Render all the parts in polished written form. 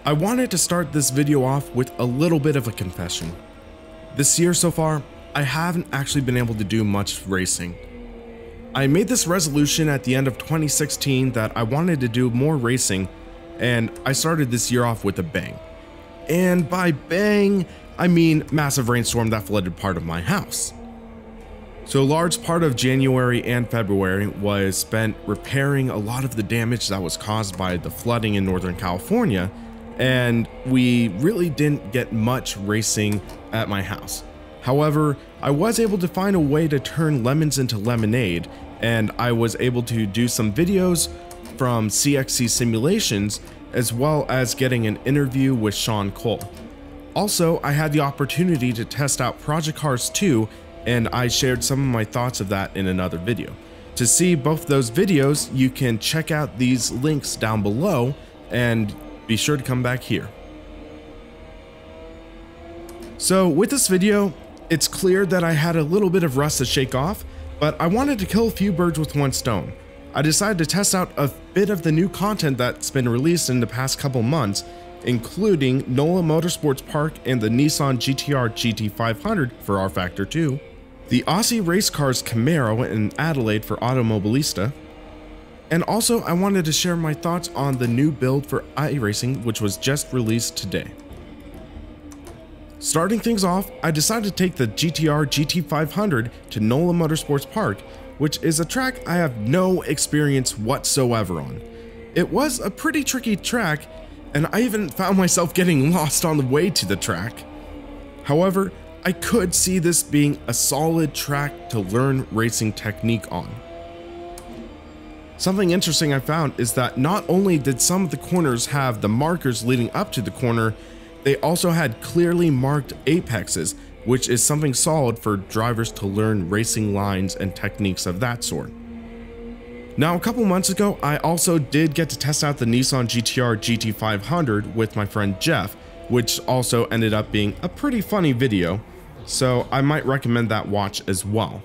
I wanted to start this video off with a little bit of a confession. This year so far, I haven't actually been able to do much racing. I made this resolution at the end of 2016 that I wanted to do more racing, and I started this year off with a bang. And by bang, I mean massive rainstorm that flooded part of my house. So a large part of January and February was spent repairing a lot of the damage that was caused by the flooding in Northern California, and we really didn't get much racing at my house. However, I was able to find a way to turn lemons into lemonade, and I was able to do some videos from CXC simulations, as well as getting an interview with Sean Cole. Also, I had the opportunity to test out Project Cars 2, and I shared some of my thoughts of that in another video. To see both those videos, you can check out these links down below, and be sure to come back here. So with this video, it's clear that I had a little bit of rust to shake off, but I wanted to kill a few birds with one stone. I decided to test out a bit of the new content that's been released in the past couple months, including NOLA Motorsports Park and the Nissan GT-R GT500 for R Factor 2, the Aussie Race Cars Camaro in Adelaide for Automobilista, and also I wanted to share my thoughts on the new build for iRacing, which was just released today. Starting things off, I decided to take the GT-R GT500 to NOLA Motorsports Park, which is a track I have no experience whatsoever on. It was a pretty tricky track, and I even found myself getting lost on the way to the track. However, I could see this being a solid track to learn racing technique on. Something interesting I found is that not only did some of the corners have the markers leading up to the corner, they also had clearly marked apexes, which is something solid for drivers to learn racing lines and techniques of that sort. Now, a couple months ago, I also did get to test out the Nissan GT-R GT500 with my friend Jeff, which also ended up being a pretty funny video, so I might recommend that watch as well.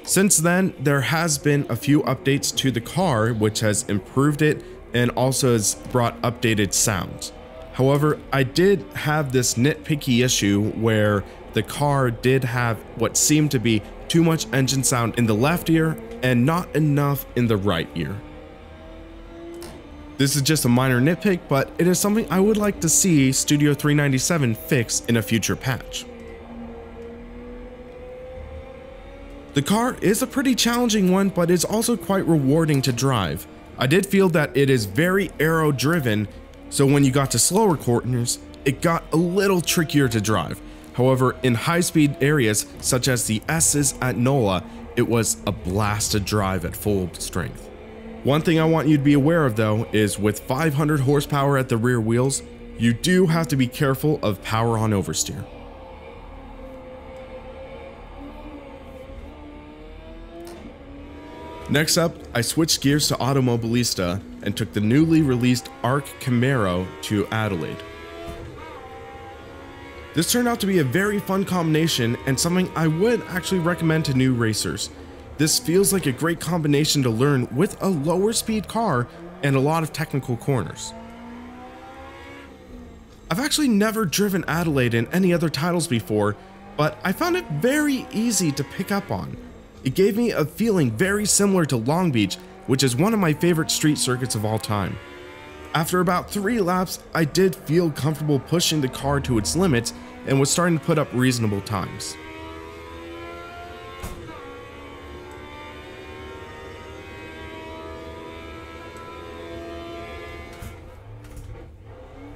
Since then, there has been a few updates to the car, which has improved it and also has brought updated sounds. However, I did have this nitpicky issue where the car did have what seemed to be too much engine sound in the left ear and not enough in the right ear. This is just a minor nitpick, but it is something I would like to see Studio 397 fix in a future patch. The car is a pretty challenging one, but it's also quite rewarding to drive. I did feel that it is very aero driven, so when you got to slower corners, it got a little trickier to drive. However, in high-speed areas such as the S's at NOLA, it was a blast to drive at full strength. One thing I want you to be aware of though is with 500 horsepower at the rear wheels, you do have to be careful of power on oversteer. Next up, I switched gears to Automobilista and took the newly released ARC Camaro to Adelaide. This turned out to be a very fun combination and something I would actually recommend to new racers. This feels like a great combination to learn with a lower speed car and a lot of technical corners. I've actually never driven Adelaide in any other titles before, but I found it very easy to pick up on. It gave me a feeling very similar to Long Beach, which is one of my favorite street circuits of all time. After about 3 laps, I did feel comfortable pushing the car to its limits and was starting to put up reasonable times.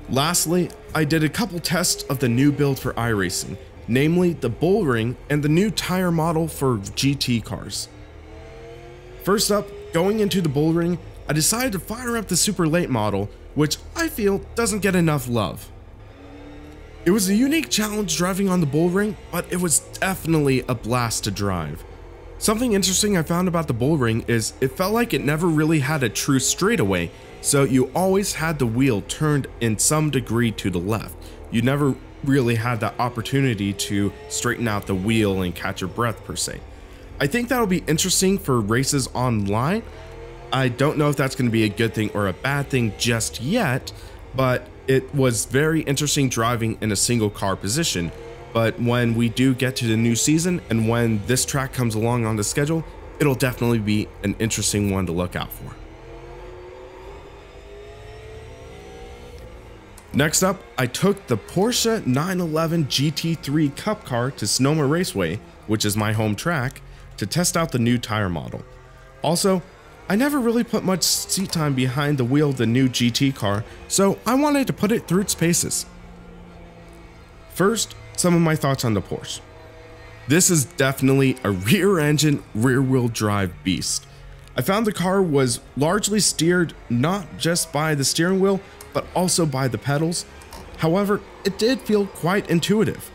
Lastly, I did a couple tests of the new build for iRacing, namely the Bullring and the new tire model for GT cars. First up, going into the Bullring, I decided to fire up the Super Late model, which I feel doesn't get enough love. It was a unique challenge driving on the Bullring, but it was definitely a blast to drive. Something interesting I found about the Bullring is it felt like it never really had a true straightaway, so you always had the wheel turned in some degree to the left. You never really had that opportunity to straighten out the wheel and catch your breath per se. I think that'll be interesting for races online. I don't know if that's going to be a good thing or a bad thing just yet, but it was very interesting driving in a single car position. But when we do get to the new season and when this track comes along on the schedule, it'll definitely be an interesting one to look out for. Next up, I took the Porsche 911 GT3 Cup car to More Raceway, which is my home track, to test out the new tire model. Also, I never really put much seat time behind the wheel of the new GT car, so I wanted to put it through its paces. First, some of my thoughts on the Porsche. This is definitely a rear-engine, rear-wheel drive beast. I found the car was largely steered not just by the steering wheel, but also by the pedals. However, it did feel quite intuitive.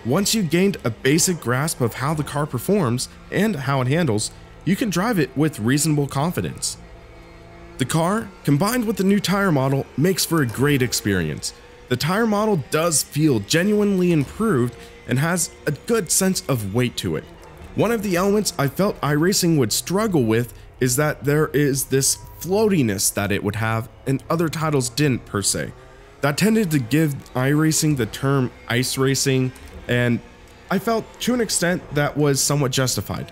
Once you gained a basic grasp of how the car performs and how it handles, you can drive it with reasonable confidence. The car, combined with the new tire model, makes for a great experience. The tire model does feel genuinely improved and has a good sense of weight to it. One of the elements I felt iRacing would struggle with is that there is this floatiness that it would have and other titles didn't per se. That tended to give iRacing the term ice racing, and I felt to an extent that was somewhat justified.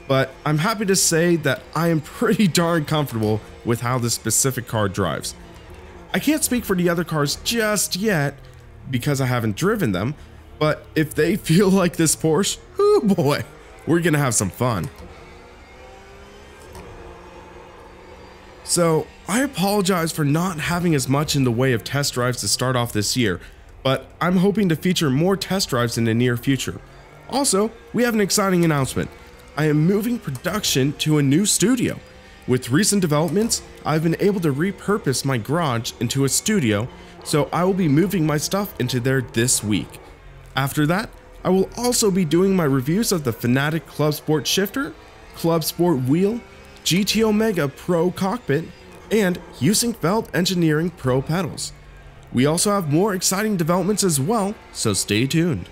But I'm happy to say that I am pretty darn comfortable with how this specific car drives. I can't speak for the other cars just yet because I haven't driven them, but if they feel like this Porsche, oh boy, we're gonna have some fun. So, I apologize for not having as much in the way of test drives to start off this year, but I'm hoping to feature more test drives in the near future. Also, we have an exciting announcement. I am moving production to a new studio. With recent developments, I've been able to repurpose my garage into a studio, so I will be moving my stuff into there this week. After that, I will also be doing my reviews of the Fanatec Club Sport Shifter, Club Sport Wheel, GT Omega Pro Cockpit, and using Felt Engineering Pro pedals. We also have more exciting developments as well, so stay tuned.